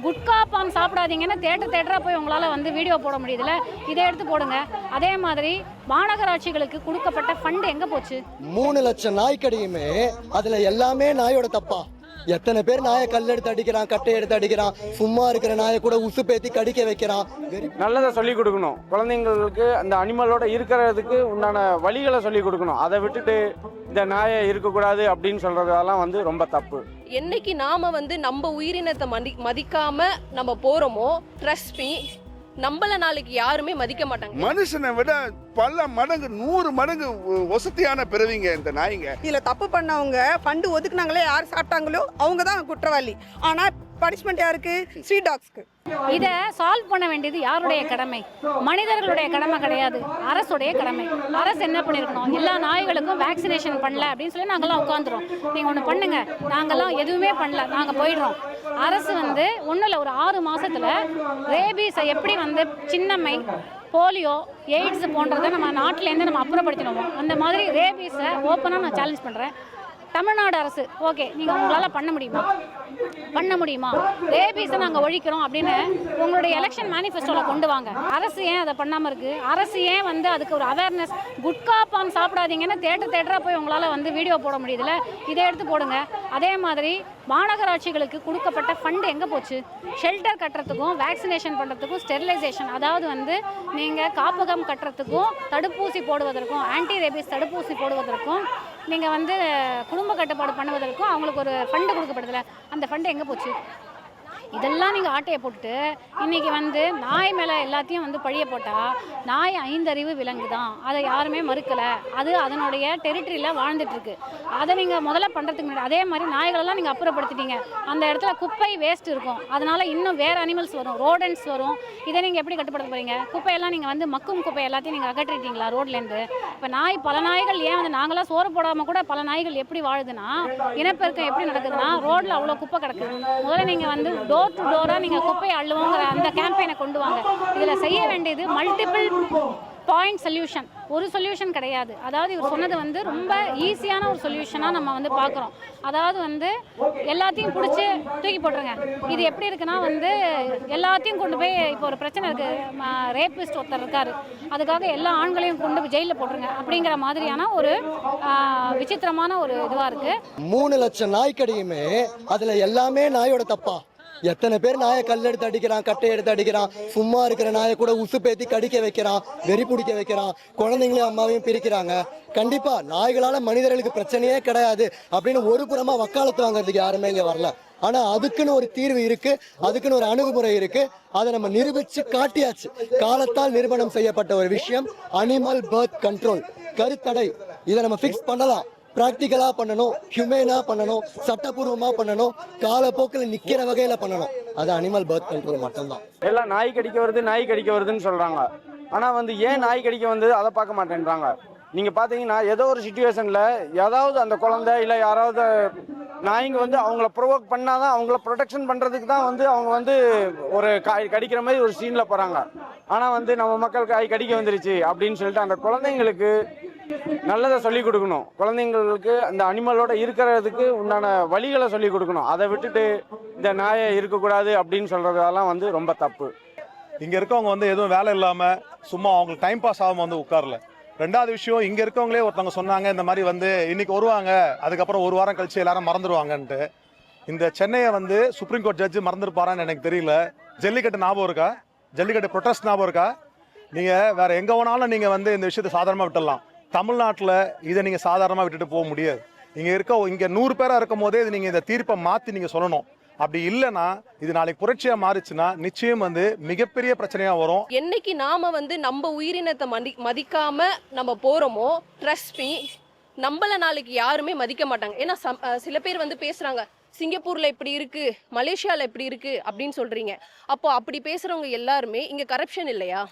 குட்கா பான் சாப்பிடாதீங்கன்னு தேட்டராக போய் உங்களால் வந்து வீடியோ போட முடியுதுல்ல, இதை எடுத்து போடுங்க. அதே மாதிரி மாநகராட்சிகளுக்கு கொடுக்கப்பட்ட ஃபண்ட் எங்கே போச்சு? 3 லட்சம் நாய்க்கடியுமே அதில் எல்லாமே நாயோட தப்பா? எத்தனை பேர் நாயை கல் எடுத்து அடிக்கிறான், கட்டை எடுத்து அடிக்கிறான், சும்மா இருக்கிற நாயை கூட உசு பேத்தி கடிக்க வைக்கிறான். நல்லதை சொல்லிக் கொடுக்கணும் குழந்தைங்களுக்கு, அந்த அனிமலோட இருக்கிறதுக்கு உண்டான வழிகளை சொல்லிக் கொடுக்கணும். அதை விட்டுட்டு இந்த நாயை இருக்கக்கூடாது அப்படின்னு சொல்றதெல்லாம் வந்து ரொம்ப தப்பு. என்னைக்கு நாம வந்து நம்ம உயிரினத்தை மதிக்காம நம்ம போறோமோ, ட்ரஸ்ட் மீ, நம்மள நாளைக்கு யாருமே மதிக்க மாட்டாங்க. மனுஷனை விட பல மடங்கு 100 மடங்கு வசதியான பிறவிங்க இந்த நாய்ங்க. இதுல தப்பு பண்ணவங்க ஃபண்டு ஒதுக்குனாங்களே, யார் சாப்பிட்டாங்களோ அவங்க தான் குற்றவாளி. ஆனா பனிஷ்மெண்ட் யாருக்கு? ஸ்ட்ரீட் டாக்ஸ்க்கு. இதை சால்வ் பண்ண வேண்டியது யாருடைய கடமை? மனிதர்களுடைய கடமை கிடையாது, அரசுடைய கடமை. அரசு என்ன பண்ணியிருக்கணும், எல்லா நாய்களுக்கும் வேக்சினேஷன் பண்ணல அப்படின்னு சொல்லி நாங்கள்லாம் உட்காந்துரும். நீங்கள் ஒன்று பண்ணுங்க, நாங்கள்லாம் எதுவுமே பண்ணல, நாங்கள் போயிடுறோம். அரசு வந்து ஒன்றும் இல்லை, ஒரு 6 மாதத்தில் ரேபீஸை எப்படி வந்து சின்னம்மை, போலியோ, எய்ட்ஸ் போன்றதை நம்ம நாட்டிலேருந்து நம்ம அப்புறப்படுத்தினோமோ, அந்த மாதிரி ரேபீஸை ஓப்பனாக நான் சேலஞ்ச் பண்ணுறேன். தமிழ்நாடு அரசு ஓகே, நீங்கள் உங்களால் பண்ண முடியுமா? ரேபீஸை நாங்கள் ஒழிக்கிறோம் அப்படின்னு உங்களுடைய எலெக்ஷன் மேனிஃபெஸ்டோவில் கொண்டு வாங்க. அரசு ஏன் அதை பண்ணாமல் இருக்குது? அரசு ஏன் வந்து அதுக்கு ஒரு அவேர்னஸ், குட்கா பான் சாப்பிடாதீங்கன்னு தேட்டராக போய் உங்களால் வந்து வீடியோ போட முடியுதுல்ல, இதை எடுத்து போடுங்க. அதே மாதிரி மாநகராட்சிகளுக்கு கொடுக்கப்பட்ட ஃபண்டு எங்கே போச்சு? ஷெல்டர் கட்டுறதுக்கும், வேக்சினேஷன் பண்ணுறதுக்கும், ஸ்டெரிலைசேஷன், அதாவது வந்து நீங்கள் காப்பகம் கட்டுறதுக்கும், தடுப்பூசி போடுவதற்கும், ஆன்டி ரேபீஸ் தடுப்பூசி போடுவதற்கும், நீங்கள் வந்து குடும்ப கட்டுப்பாடு பண்ணுவதற்கும் அவங்களுக்கு ஒரு ஃபண்டு கொடுக்கப்படுதில்ல, அந்த ஃபண்டு எங்கே போச்சு? இதெல்லாம் நீங்கள் ஆட்டையை போட்டுட்டு இன்றைக்கி வந்து நாய் மேலே எல்லாத்தையும் வந்து பழிய போட்டால், நாய் 5 அறிவு விலங்கு தான், அதை யாருமே மறுக்கலை, அது அதனுடைய டெரிட்டரியில் வாழ்ந்துட்டுருக்கு. அதை நீங்கள் முதல்ல பண்ணுறதுக்கு முன்னாடி அதே மாதிரி நாய்களெல்லாம் நீங்கள் அப்புறப்படுத்திட்டீங்க. அந்த இடத்துல குப்பை வேஸ்ட் இருக்கும், அதனால் இன்னும் வேறு அனிமல்ஸ் வரும், ரோடன்ஸ் வரும். இதை நீங்கள் எப்படி கட்டுப்படுத்த போகிறீங்க? குப்பையெல்லாம் நீங்கள் வந்து மக்கும் குப்பை எல்லாத்தையும் நீங்கள் அகற்றிட்டீங்களா ரோட்லேருந்து? இப்போ பல நாய்கள் ஏன் வந்து நாங்களாம் சோறு போடாமல் கூட பல நாய்கள் எப்படி வாழுதுன்னா, இனப்பெருக்கம் எப்படி நடக்குதுன்னா, ரோட்டில் அவ்வளோ குப்பை கிடக்குது. முதல்ல நீங்கள் வந்து டோர் டு டோராக நீங்கள் குப்பையை அள்ளுவோங்கிற அந்த கேம்பெயினை கொண்டு வாங்க. இதில் செய்ய வேண்டியது மல்டிபிள் பாயிண்ட் சொல்யூஷன், ஒரு சொல்யூஷன் கிடையாது. அதாவது இவர் சொன்னது வந்து ரொம்ப ஈஸியான ஒரு சொல்யூஷனாக நம்ம வந்து பார்க்குறோம். அதாவது வந்து எல்லாத்தையும் பிடிச்சி தூக்கி போட்டுருங்க. இது எப்படி இருக்குன்னா வந்து எல்லாத்தையும் கொண்டு போய், இப்போ ஒரு பிரச்சனை இருக்குது, ரேபிஸ்ட் ஒருத்தர் இருக்கார், அதுக்காக எல்லா ஆண்களையும் கொண்டு போய் ஜெயிலில் போட்டுருங்க அப்படிங்கிற மாதிரியான ஒரு விசித்திரமான ஒரு இதுவாக இருக்குது. 3 லட்சம் நாய்க்கடியுமே அதில் எல்லாமே நாயோட தப்பா? எத்தனை பேர் நாயை கல் எடுத்து அடிக்கிறான், கட்டை எடுத்து அடிக்கிறான், சும்மா இருக்கிற நாயை கூட உசு பேத்தி கடிக்க வைக்கிறான், வெறி பிடிக்க வைக்கிறான், குழந்தைங்களையும் அம்மாவையும் பிரிக்கிறாங்க. கண்டிப்பா நாய்களால மனிதர்களுக்கு பிரச்சனையே கிடையாது அப்படின்னு ஒரு புறமா வக்காலத்து வாங்குறதுக்கு யாருமே இங்க வரல. ஆனா அதுக்குன்னு ஒரு தீர்வு இருக்கு, அதுக்குன்னு ஒரு அணுகுமுறை இருக்கு. அதை நம்ம நிரூபிச்சு காட்டியாச்சு. காலத்தால் நிரூபணம் செய்யப்பட்ட ஒரு விஷயம் அனிமல் பர்த் கண்ட்ரோல், கருத்தடை. இதை நம்ம ஃபிக்ஸ் பண்ணலாம். பிராக்டிக்கலா பண்ணணும், ஹியூமேனா பண்ணணும், சட்டப்பூர்வமா பண்ணணும், காலப்போக்கில் நிக்கிற வகையில பண்ணணும். அது அனிமல் பர்த் கண்ட்ரோல் மட்டும்தான். எல்லாம் நாய் கடிக்க வருதுன்னு சொல்றாங்க. ஆனா வந்து ஏன் நாய் கடிக்க வந்தது அதை பார்க்க மாட்டேன்றாங்க. நீங்க பாத்தீங்கன்னா ஏதோ ஒரு சிச்சுவேஷன்ல ஏதாவது அந்த குழந்தை இல்ல யாராவது நாய்ங்க வந்து அவங்கள ப்ரொவோக் பண்ணாதான், அவங்கள ப்ரொடெக்ஷன் பண்றதுக்கு தான் வந்து அவங்க வந்து ஒரு கடிக்கிற மாதிரி ஒரு சீன்ல போறாங்க. ஆனா வந்து நம்ம மக்கள் காய் கடிக்க வந்துருச்சு அப்படின்னு சொல்லிட்டு அந்த குழந்தைங்களுக்கு நல்லதை சொல்லிக் கொடுக்கணும். குழந்தைங்களுக்கு அந்த அனிமலோட இருக்கிறதுக்கு உண்டான வழிகளை சொல்லிக் கொடுக்கணும். அதை விட்டுட்டு இந்த நாயை இருக்கக்கூடாது அப்படின்னு சொல்றதெல்லாம் வந்து ரொம்ப தப்பு. இங்க இருக்கவங்க வந்து எதுவும் வேலை இல்லாம சும்மா அவங்களுக்கு டைம் பாஸ் ஆகாம வந்து உட்காரல. 2வது விஷயம், இங்க இருக்கவங்களே ஒருத்தவங்க சொன்னாங்க இந்த மாதிரி வந்து இன்னைக்கு வருவாங்க, அதுக்கப்புறம் 1 வாரம் கழிச்சு எல்லாரும் மறந்துடுவாங்கன்ட்டு. இந்த சென்னையை வந்து சுப்ரீம் கோர்ட் ஜட்ஜு மறந்துருப்பாரான்னு எனக்கு தெரியல. ஜல்லிக்கட்டு ஞாபகம் இருக்கா? ஜல்லிக்கட்டு ப்ரொட்டஸ்ட் ஞாபகம் இருக்கா? நீங்க வேற எங்க வேணாலும் நீங்க வந்து இந்த விஷயத்தை சாதாரணமா விட்டுடலாம். தமிழ்நாட்டில் இதை நீங்க சாதாரணமா விட்டுட்டு போக முடியாது. இங்க 100 பேரா இருக்கும் போதே இது நீங்க இந்த தீர்ப்பை மாத்தி நீங்க சொல்லணும். அப்படி இல்லைன்னா இது நாளைக்கு புரட்சியா மாறிச்சுன்னா நிச்சயம் வந்து மிகப்பெரிய பிரச்சனையா வரும். என்னைக்கு நாம வந்து நம்ம உயிரினத்தை மதிக்காம நம்ம போறோமோ, ட்ரஸ்ட் மீ, நம்மள நாளைக்கு யாருமே மதிக்க மாட்டாங்க. ஏன்னா சில பேர் வந்து பேசுறாங்க, சிங்கப்பூர்ல இப்படி இருக்கு, மலேசியால இப்படி இருக்கு அப்படின்னு சொல்றீங்க. அப்போ அப்படி பேசுறவங்க எல்லாருமே இங்க கரப்ஷன் இல்லையா?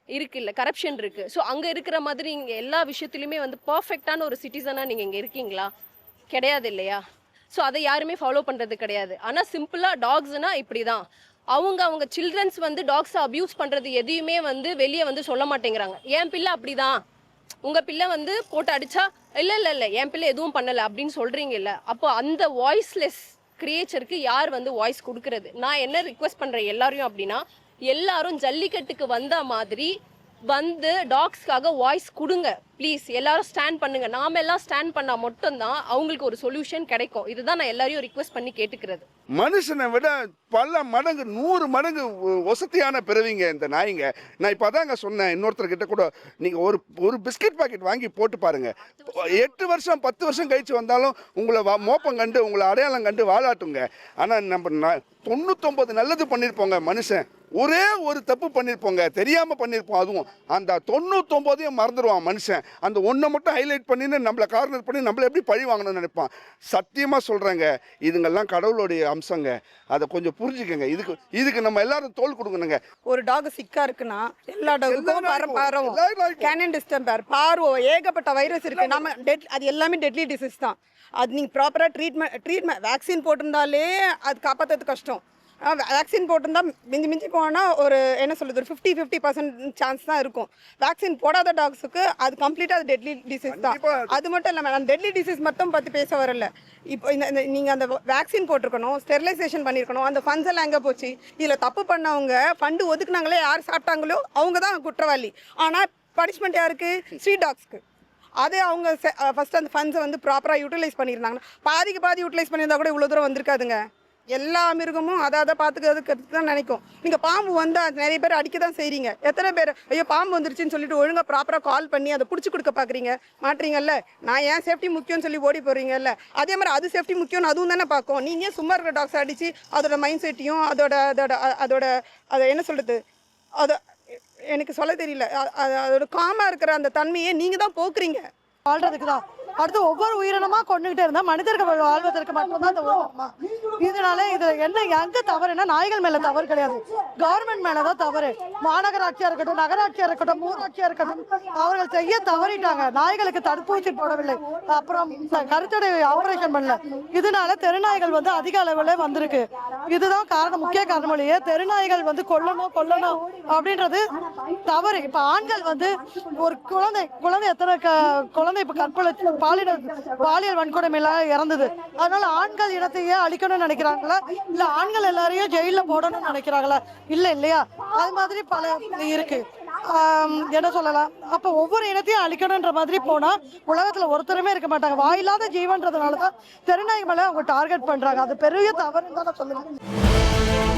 இருக்குல்ல, கரப்ஷன் இருக்கு. ஸோ அங்கே இருக்கிற மாதிரி இங்கே எல்லா விஷயத்துலையுமே வந்து பர்ஃபெக்டான ஒரு சிட்டிசனாக நீங்கள் இங்கே இருக்கீங்களா? கிடையாது இல்லையா? ஸோ அதை யாருமே ஃபாலோ பண்ணுறது கிடையாது. ஆனால் சிம்பிளாக டாக்ஸ்னா இப்படி தான், அவங்க சில்ட்ரன்ஸ் வந்து டாக்ஸை அப்யூஸ் பண்ணுறது எதையுமே வந்து வெளியே வந்து சொல்ல மாட்டேங்கிறாங்க. என் பிள்ளை அப்படி தான், உங்கள் பிள்ளை வந்து போட்டு அடித்தா இல்லை என் பிள்ளை எதுவும் பண்ணலை அப்படின்னு சொல்கிறீங்கல்ல. அப்போ அந்த வாய்ஸ்லெஸ் கிரியேச்சருக்கு யார் வந்து வாய்ஸ் கொடுக்கறது? நான் என்ன ரிக்வெஸ்ட் பண்றேன் எல்லாரையும் அப்படின்னா, எல்லாரும் ஜல்லிக்கட்டுக்கு வந்த மாதிரி வந்து டாக்ஸ்க்காக வாய்ஸ் கொடுங்க ப்ளீஸ். எல்லாரும் ஸ்டாண்ட் பண்ணுங்க. நாம எல்லாம் ஸ்டாண்ட் பண்ணா மட்டும்தான் அவங்களுக்கு ஒரு சொல்யூஷன் கிடைக்கும். இதுதான் நான் எல்லாரையும் ரிக்வெஸ்ட் பண்ணி கேட்டுக்கிறது. மனுஷனை விட பல மடங்கு 100 மடங்கு வசதியான பிறவிங்க இந்த நாய்ங்க. நான் இப்போ அதாங்க சொன்னேன் இன்னொருத்தர்கிட்ட கூட, நீங்கள் ஒரு பிஸ்கட் பாக்கெட் வாங்கி போட்டு பாருங்க, 8 வருஷம் 10 வருஷம் கழிச்சு வந்தாலும் உங்களை மோப்பம் கண்டு உங்களை அடையாளம் கண்டு வாழாட்டுங்க. ஆனால் நம்ம 99 நல்லது பண்ணியிருப்போங்க மனுஷன், ஒரே ஒரு தப்பு பண்ணியிருப்போங்க, தெரியாமல் பண்ணியிருப்போம். அதுவும் அந்த 99ஐயும் மறந்துடுவான் மனுஷன். அந்த ஒன்றை மட்டும் ஹைலைட் பண்ணின்னு நம்மளை கார்னர் பண்ணி நம்மளை எப்படி பழி வாங்கணும்னு நினைப்பான். சத்தியமாக சொல்கிறேங்க, இதுங்கெல்லாம் கடவுளுடைய அம்சங்க. அதை கொஞ்சம் புரிஞ்சுக்கங்க. இதுக்கு நம்ம எல்லாரும் தோல் கொடுக்கணுங்க. ஒரு டாக் சிக்கா இருக்குன்னா எல்லா டாகுக்கும் பரவும் கேனன் டிஸ்டம் பார்வோ ஏகப்பட்ட வைரஸ் இருக்கு. நம்ம அது எல்லாமே டெட்லி டிசீஸ் தான். அது நீங்கள் ப்ராப்பராக ட்ரீட்மெண்ட் வேக்சின் போட்டிருந்தாலே அது காப்பாற்றுறது கஷ்டம். வேக்சின் போட்டிருந்தா மிஞ்சி போனால் ஒரு என்ன சொல்கிறது, ஒரு 50% சான்ஸ் தான் இருக்கும். வேக்சின் போடாத டாக்ஸுக்கு அது கம்ப்ளீட்டாக அது டெட்லி டிசீஸ் தான். அது மட்டும் இல்லாமல் நான் டெட்லி டிசீஸ் மட்டும் பற்றி பேச வரல. இப்போ இந்த நீங்கள் அந்த வேக்சின் போட்டிருக்கணும், ஸ்டெரிலைசேஷன் பண்ணியிருக்கணும், அந்த ஃபண்ட்ஸ் எல்லாம் எங்கே போச்சு? இதில் தப்பு பண்ணவங்க ஃபண்டு ஒதுக்குனாங்களே, யார் சாப்பிட்டாங்களோ அவங்க தான் குற்றவாளி. ஆனால் பனிஷ்மெண்ட் யாருக்கு? ஸ்ட்ரீட் டாக்ஸ்க்கு. அதே அவங்க ஃபஸ்ட்டு அந்த ஃபண்ட்ஸை வந்து ப்ராப்பராக யூட்டிலைஸ் பண்ணியிருந்தாங்கன்னா, பாதி யூட்டிலைஸ் பண்ணியிருந்தா கூட இவ்வளோ தூரம் வந்திருக்காதுங்க. எல்லா மிருகமும் அதை பார்த்துக்கிறதுக்கு தான் நினைக்கும். நீங்கள் பாம்பு வந்து அது நிறைய பேர் அடிக்க தான் செய்கிறீங்க. எத்தனை பேர் ஐயோ பாம்பு வந்துருச்சுன்னு சொல்லிட்டு ஒழுங்காக ப்ராப்பராக கால் பண்ணி அதை பிடிச்சி கொடுக்க பார்க்குறீங்க மாட்டீங்கல்ல. நான் ஏன் சேஃப்டி முக்கியம்னு சொல்லி ஓடி போகிறீங்கல்ல, அதே மாதிரி அது சேஃப்டி முக்கியம்னு அதுவும் தானே பார்க்கும். நீங்கள் சும்மா இருக்கிற டாக்ஸ் அடித்து அதோட மைண்ட் செட்டையும் அதை என்ன சொல்கிறது, அதை எனக்கு சொல்ல தெரியல, அதோட காமாக இருக்கிற அந்த தன்மையை நீங்கள் தான் போக்குறீங்க. வாழ்றதுக்கு தான். அடுத்து ஒவ்வொரு உயிரினமா கொண்டுகிட்டே இருந்தா மனிதர்கள் வாழ்வதற்கு மட்டும்தான் இந்த உயிரினமா. இதனால இது என்ன எங்க தவறுனா, நாய்கள் மேல தவறு கிடையாது, கவர்மெண்ட் மேலதான் தவறு. மாநகராட்சியா இருக்கட்டும், நகராட்சியா இருக்கட்டும், ஊராட்சியா இருக்கட்டும், அவர்கள் செய்ய தவறிட்டாங்க. நாய்களுக்கு தடுப்பூசி போடவில்லை, அப்புறம் கருத்தடை ஆபரேஷன் பண்ணல. இதனால தெருநாய்கள் வந்து அதிக அளவுல வந்திருக்கு. இதுதான் காரணம், முக்கிய காரணம். இல்லையே தெருநாய்கள் வந்து கொல்லணும் அப்படின்றது தவறு. இப்ப ஆண்கள் வந்து ஒரு குழந்தை எத்தனை குழந்தை இப்ப கற்பழிச்சு பாலியல் வன்கொடுமையில இறந்தது. அதனால ஆண்கள் இனத்தையே அழிக்கணும்னு நினைக்கிறாங்களா, இல்ல ஆண்கள் எல்லாரையும் ஜெயில போடணும்னு நினைக்கிறாங்களா? இல்லையா? அது மாதிரி பல இருக்கு. என்ன சொல்லலாம், அப்ப ஒவ்வொரு இனத்தையும் அழிக்கணும்ன்ற மாதிரி போனா உலகத்துல ஒருத்தருமே இருக்க மாட்டாங்க. வாயில்லாத ஜீவன்றதுனாலதான் தெருநாய் மேல அவங்க டார்கெட் பண்றாங்க. அது பெரிய தவறுன்னு தான் நான் சொல்லுவேன்.